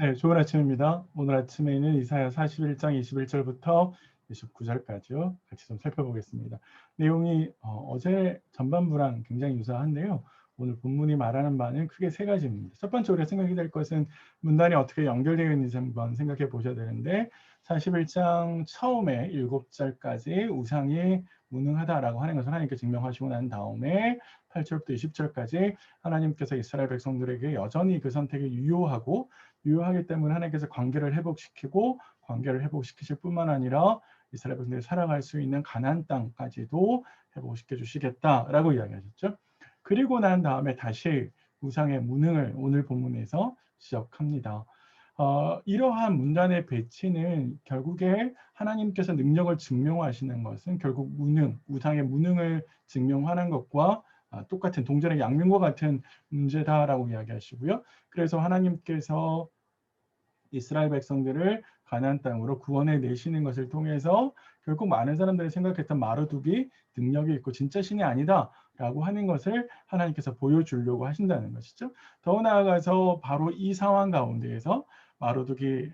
네, 좋은 아침입니다. 오늘 아침에는 이사야 41장 21절부터 29절까지요. 같이 좀 살펴보겠습니다. 내용이 어제 전반부랑 굉장히 유사한데요. 오늘 본문이 말하는 바는 크게 세 가지입니다. 첫 번째 우리가 생각이 될 것은 문단이 어떻게 연결되어 있는지 한번 생각해 보셔야 되는데 41장 처음에 7절까지 우상이 무능하다라고 하는 것을 하나님께 증명하시고 난 다음에 8절부터 20절까지 하나님께서 이스라엘 백성들에게 여전히 그 선택이 유효하기 때문에 하나님께서 관계를 회복시키고 관계를 회복시키실 뿐만 아니라 이스라엘 백성들이 살아갈 수 있는 가나안 땅까지도 회복시켜 주시겠다라고 이야기하셨죠. 그리고 난 다음에 다시 우상의 무능을 오늘 본문에서 지적합니다. 이러한 문단의 배치는 결국에 하나님께서 능력을 증명하시는 것은 결국 우상의 무능을 증명하는 것과 똑같은 동전의 양면과 같은 문제다라고 이야기하시고요. 그래서 하나님께서 이스라엘 백성들을 가나안 땅으로 구원해 내시는 것을 통해서 결국 많은 사람들이 생각했던 마르둑이 능력이 있고 진짜 신이 아니다라고 하는 것을 하나님께서 보여주려고 하신다는 것이죠. 더 나아가서 바로 이 상황 가운데에서 마르둑이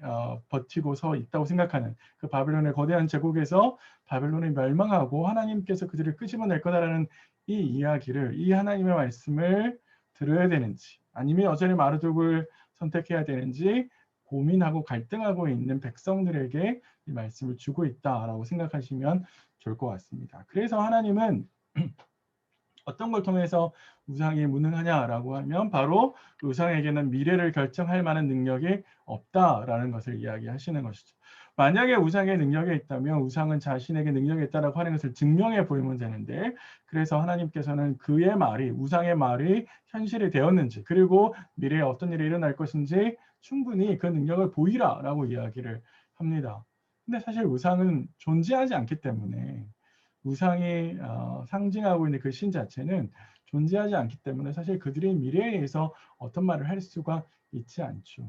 버티고 서 있다고 생각하는 그 바벨론의 거대한 제국에서 바벨론이 멸망하고 하나님께서 그들을 끄집어낼 거다라는 이 이야기를, 이 하나님의 말씀을 들어야 되는지 아니면 여전히 마르둑을 선택해야 되는지 고민하고 갈등하고 있는 백성들에게 이 말씀을 주고 있다라고 생각하시면 좋을 것 같습니다. 그래서 하나님은 어떤 걸 통해서 우상이 무능하냐라고 하면 바로 우상에게는 미래를 결정할 만한 능력이 없다라는 것을 이야기하시는 것이죠. 만약에 우상의 능력이 있다면 우상은 자신에게 능력이 있다라고 하는 것을 증명해 보이면 되는데, 그래서 하나님께서는 그의 말이, 우상의 말이 현실이 되었는지, 그리고 미래에 어떤 일이 일어날 것인지 충분히 그 능력을 보이라라고 이야기를 합니다. 근데 사실 우상은 존재하지 않기 때문에, 우상이 상징하고 있는 그 신 자체는 존재하지 않기 때문에 사실 그들의 미래에 의해서 어떤 말을 할 수가 있지 않죠.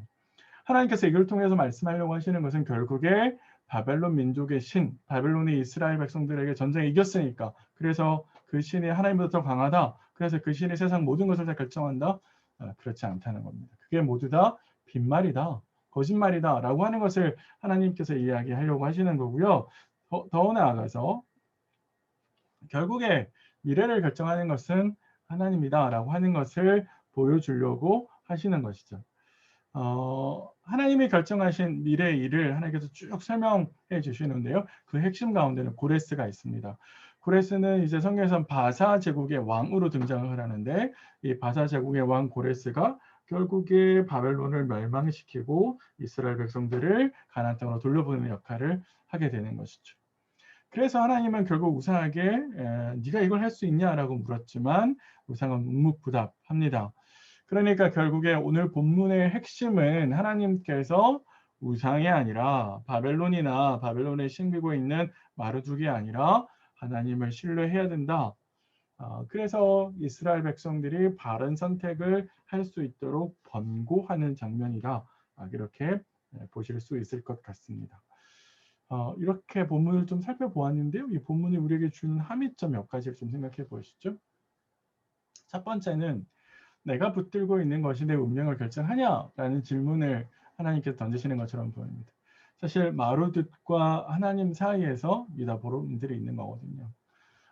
하나님께서 이걸 통해서 말씀하려고 하시는 것은 결국에 바벨론 민족의 신, 바벨론이 이스라엘 백성들에게 전쟁에 이겼으니까, 그래서 그 신이 하나님보다 더 강하다, 그래서 그 신이 세상 모든 것을 다 결정한다, 그렇지 않다는 겁니다. 그게 모두 다 빈말이다, 거짓말이다 라고 하는 것을 하나님께서 이야기하려고 하시는 거고요. 더 나아가서 결국에 미래를 결정하는 것은 하나님이다라고 하는 것을 보여주려고 하시는 것이죠. 하나님이 결정하신 미래의 일을 하나님께서 쭉 설명해 주시는데요. 그 핵심 가운데는 고레스가 있습니다. 고레스는 이제 성경에선 바사 제국의 왕으로 등장을 하는데, 이 바사 제국의 왕 고레스가 결국에 바벨론을 멸망시키고 이스라엘 백성들을 가나안 땅으로 돌려보내는 역할을 하게 되는 것이죠. 그래서 하나님은 결국 우상에게 네가 이걸 할 수 있냐라고 물었지만 우상은 묵묵부답합니다. 그러니까 결국에 오늘 본문의 핵심은 하나님께서 우상이 아니라 바벨론이나 바벨론에 신비고 있는 마르둑이 아니라 하나님을 신뢰해야 된다. 그래서 이스라엘 백성들이 바른 선택을 할 수 있도록 번고하는 장면이다. 이렇게 보실 수 있을 것 같습니다. 이렇게 본문을 좀 살펴보았는데요. 이 본문이 우리에게 주는 함의점 몇 가지를 좀 생각해 보시죠. 첫 번째는 내가 붙들고 있는 것이 내 운명을 결정하냐라는 질문을 하나님께서 던지시는 것처럼 보입니다. 사실 마르둑과 하나님 사이에서 미다보름들이 있는 거거든요.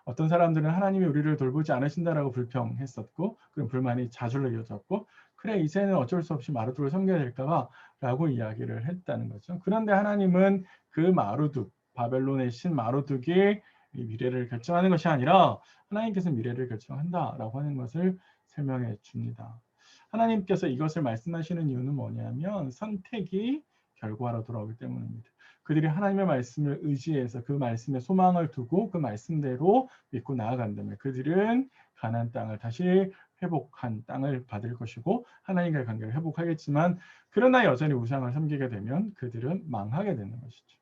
어떤 사람들은 하나님이 우리를 돌보지 않으신다라고 불평했었고, 그런 불만이 자줄로 이어졌고, 그래 이제는 어쩔 수 없이 마르둑을 섬겨야 될까봐 라고 이야기를 했다는 거죠. 그런데 하나님은 그 마르둑, 바벨론의 신 마르둑이 미래를 결정하는 것이 아니라 하나님께서 미래를 결정한다라고 하는 것을 설명해 줍니다. 하나님께서 이것을 말씀하시는 이유는 뭐냐면 선택이 결과로 돌아오기 때문입니다. 그들이 하나님의 말씀을 의지해서 그 말씀에 소망을 두고 그 말씀대로 믿고 나아간다면 그들은 가나안 땅을 다시 회복한 땅을 받을 것이고 하나님과의 관계를 회복하겠지만, 그러나 여전히 우상을 섬기게 되면 그들은 망하게 되는 것이죠.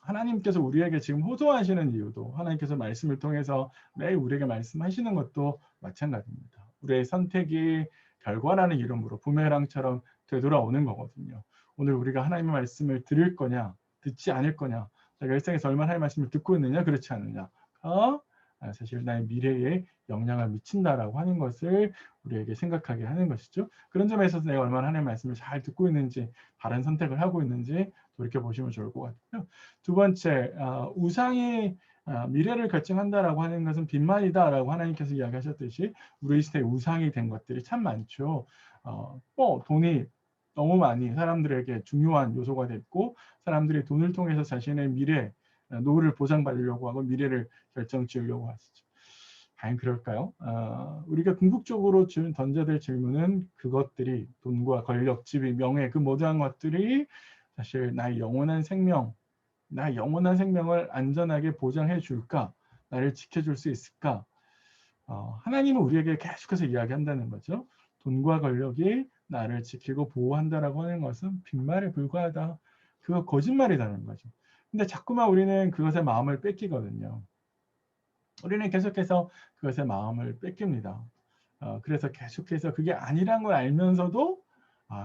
하나님께서 우리에게 지금 호소하시는 이유도, 하나님께서 말씀을 통해서 매일 우리에게 말씀하시는 것도 마찬가지입니다. 우리의 선택이 결과라는 이름으로 부메랑처럼 되돌아오는 거거든요. 오늘 우리가 하나님의 말씀을 들을 거냐, 듣지 않을 거냐, 내가 일상에서 얼마나 하나님의 말씀을 듣고 있느냐, 그렇지 않느냐, 사실 나의 미래에 영향을 미친다라고 하는 것을 우리에게 생각하게 하는 것이죠. 그런 점에 있어서 내가 얼마나 하나님의 말씀을 잘 듣고 있는지, 바른 선택을 하고 있는지 돌이켜 보시면 좋을 것 같고요. 두 번째, 우상이 미래를 결정한다라고 하는 것은 빈말이다라고 하나님께서 이야기하셨듯이 우리 시대에 우상이 된 것들이 참 많죠. 돈이 너무 많이 사람들에게 중요한 요소가 됐고, 사람들이 돈을 통해서 자신의 미래, 노후를 보장받으려고 하고 미래를 결정 지으려고 하시죠. 과연 그럴까요? 우리가 궁극적으로 던져야 될 질문은 그것들이 돈과 권력, 지위, 명예 그 모든 것들이 사실 나의 영원한 생명, 나의 영원한 생명을 안전하게 보장해 줄까? 나를 지켜줄 수 있을까? 하나님은 우리에게 계속해서 이야기한다는 거죠. 돈과 권력이 나를 지키고 보호한다라고 하는 것은 빈말에 불과하다. 그거 거짓말이라는 거죠. 근데 자꾸만 우리는 그것에 마음을 뺏기거든요. 우리는 계속해서 그것에 마음을 뺏깁니다. 그래서 계속해서 그게 아니란 걸 알면서도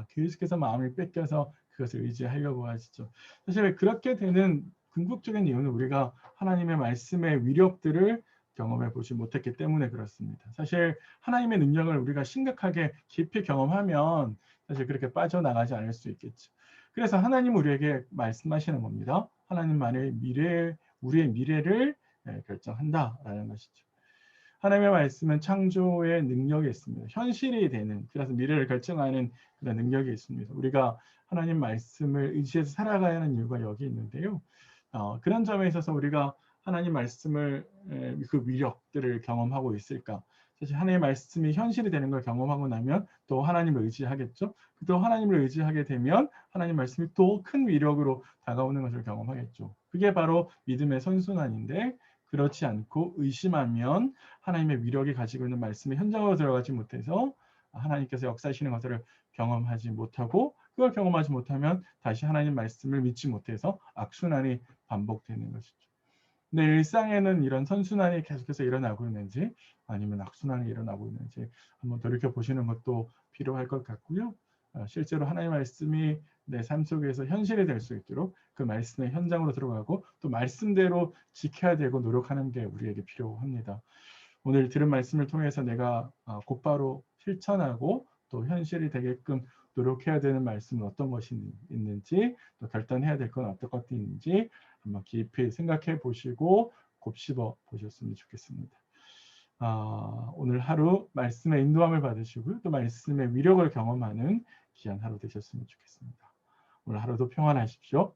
계속해서 마음을 뺏겨서 그것을 의지하려고 하시죠. 사실 그렇게 되는 궁극적인 이유는 우리가 하나님의 말씀의 위력들을 경험해 보지 못했기 때문에 그렇습니다. 사실 하나님의 능력을 우리가 심각하게 깊이 경험하면 사실 그렇게 빠져나가지 않을 수 있겠죠. 그래서 하나님은 우리에게 말씀하시는 겁니다. 하나님만의 미래, 우리의 미래를 결정한다라는 것이죠. 하나님의 말씀은 창조의 능력이 있습니다. 현실이 되는, 그래서 미래를 결정하는 그런 능력이 있습니다. 우리가 하나님 말씀을 의지해서 살아가야 하는 이유가 여기 있는데요. 그런 점에 있어서 우리가 하나님 말씀을 그 위력들을 경험하고 있을까? 사실 하나님의 말씀이 현실이 되는 걸 경험하고 나면 또 하나님을 의지하겠죠. 또 하나님을 의지하게 되면 하나님 말씀이 또 큰 위력으로 다가오는 것을 경험하겠죠. 그게 바로 믿음의 선순환인데 그렇지 않고 의심하면 하나님의 위력이 가지고 있는 말씀의 현장으로 들어가지 못해서 하나님께서 역사하시는 것을 경험하지 못하고 그걸 경험하지 못하면 다시 하나님 말씀을 믿지 못해서 악순환이 반복되는 것이죠. 근데 일상에는 이런 선순환이 계속해서 일어나고 있는지 아니면 악순환이 일어나고 있는지 한번 돌이켜 보시는 것도 필요할 것 같고요. 실제로 하나님의 말씀이 내 삶 속에서 현실이 될 수 있도록 그 말씀의 현장으로 들어가고 또 말씀대로 지켜야 되고 노력하는 게 우리에게 필요합니다. 오늘 들은 말씀을 통해서 내가 곧바로 실천하고 또 현실이 되게끔 노력해야 되는 말씀은 어떤 것이 있는지 또 결단해야 될 건 어떤 것이 있는지 한번 깊이 생각해 보시고 곱씹어 보셨으면 좋겠습니다. 오늘 하루 말씀의 인도함을 받으시고요. 또 말씀의 위력을 경험하는 귀한 하루 되셨으면 좋겠습니다. 오늘 하루도 평안하십시오.